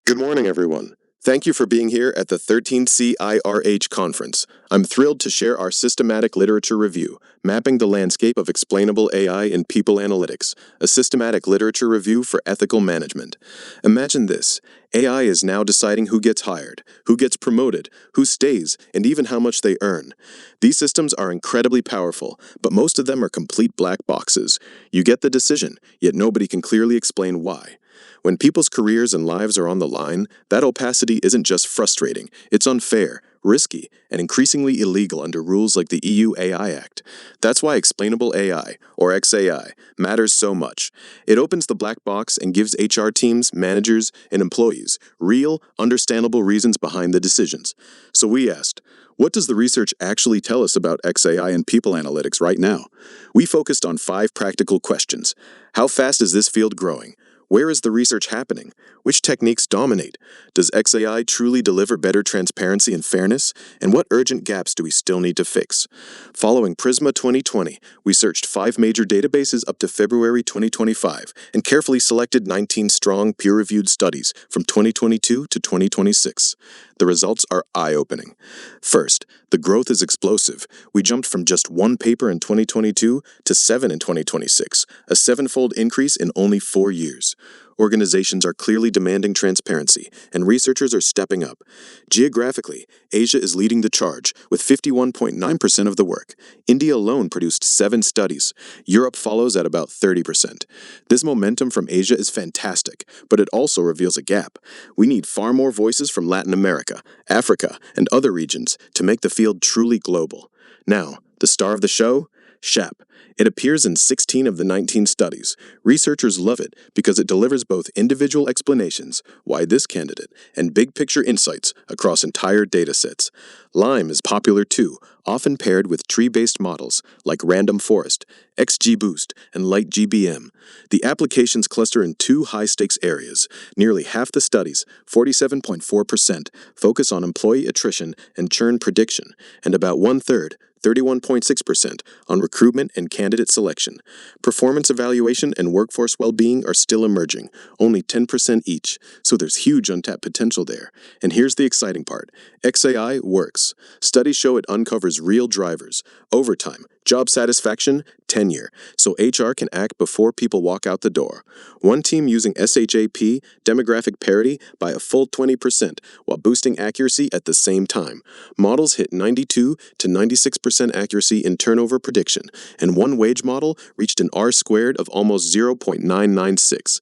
Good morning, everyone. Thank you for being here at the 13th CIIRH Conference. I'm thrilled to share our systematic literature review, Mapping the Landscape of Explainable AI in People Analytics, a systematic literature review for ethical management. Imagine this. AI is now deciding who gets hired, who gets promoted, who stays, and even how much they earn. These systems are incredibly powerful, but most of them are complete black boxes. You get the decision, yet nobody can clearly explain why. When people's careers and lives are on the line, that opacity isn't just frustrating, it's unfair, risky, and increasingly illegal under rules like the EU AI Act. That's why Explainable AI, or XAI, matters so much. It opens the black box and gives HR teams, managers, and employees real, understandable reasons behind the decisions. So we asked, what does the research actually tell us about XAI and people analytics right now? We focused on 5 practical questions. How fast is this field growing? Where is the research happening? Which techniques dominate? Does XAI truly deliver better transparency and fairness? And what urgent gaps do we still need to fix? Following Prisma 2020, we searched 5 major databases up to February 2025 and carefully selected 19 strong, peer-reviewed studies from 2022 to 2026. The results are eye-opening. First, the growth is explosive. We jumped from just 1 paper in 2022 to 7 in 2026, a 7-fold increase in only 4 years. Organizations are clearly demanding transparency, and researchers are stepping up. Geographically, Asia is leading the charge, with 51.9% of the work. India alone produced 7 studies. Europe follows at about 30%. This momentum from Asia is fantastic, but it also reveals a gap. We need far more voices from Latin America, Africa, and other regions to make the field truly global. Now, the star of the show? SHAP. It appears in 16 of the 19 studies. Researchers love it because it delivers both individual explanations, why this candidate, and big-picture insights across entire datasets. LIME is popular too, often paired with tree-based models like Random Forest, XGBoost, and LightGBM. The applications cluster in 2 high-stakes areas. Nearly half the studies, 47.4%, focus on employee attrition and churn prediction, and about 1/3, 31.6%, on recruitment and candidate selection. Performance evaluation and workforce well-being are still emerging, only 10% each, so there's huge untapped potential there. And here's the exciting part. XAI works. Studies show it uncovers real drivers: overtime, job satisfaction, tenure, so HR can act before people walk out the door. One team using SHAP demographic parity by a full 20% while boosting accuracy at the same time. Models hit 92 to 96% accuracy in turnover prediction, and one wage model reached an R-squared of almost 0.996.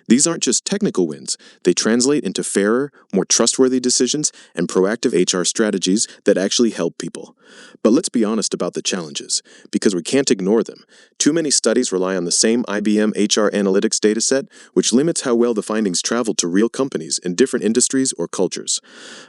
These aren't just technical wins. They translate into fairer, more trustworthy decisions and proactive HR strategies that actually help people. But let's be honest about the challenges, because we can't ignore them. Too many studies rely on the same IBM HR analytics dataset, which limits how well the findings travel to real companies in different industries or cultures.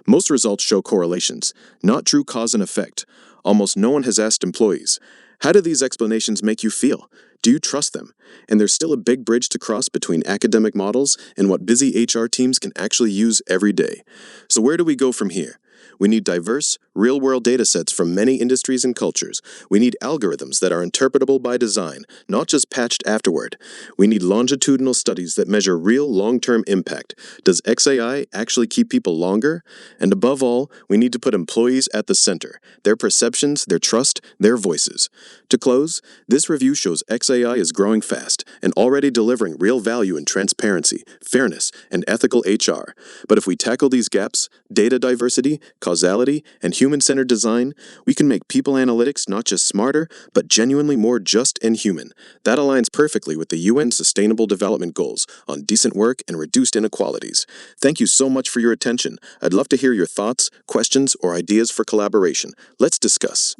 Most results show correlations, not true cause and effect. Almost no one has asked employees, how do these explanations make you feel? Do you trust them? And there's still a big bridge to cross between academic models and what busy HR teams can actually use every day. So where do we go from here? We need diverse, real-world datasets from many industries and cultures. We need algorithms that are interpretable by design, not just patched afterward. We need longitudinal studies that measure real long-term impact. Does XAI actually keep people longer? And above all, we need to put employees at the center, their perceptions, their trust, their voices. To close, this review shows XAI is growing fast and already delivering real value in transparency, fairness, and ethical HR. But if we tackle these gaps, data diversity, causality, and human-centered design, we can make people analytics not just smarter, but genuinely more just and human. That aligns perfectly with the UN Sustainable Development Goals on decent work and reduced inequalities. Thank you so much for your attention. I'd love to hear your thoughts, questions, or ideas for collaboration. Let's discuss.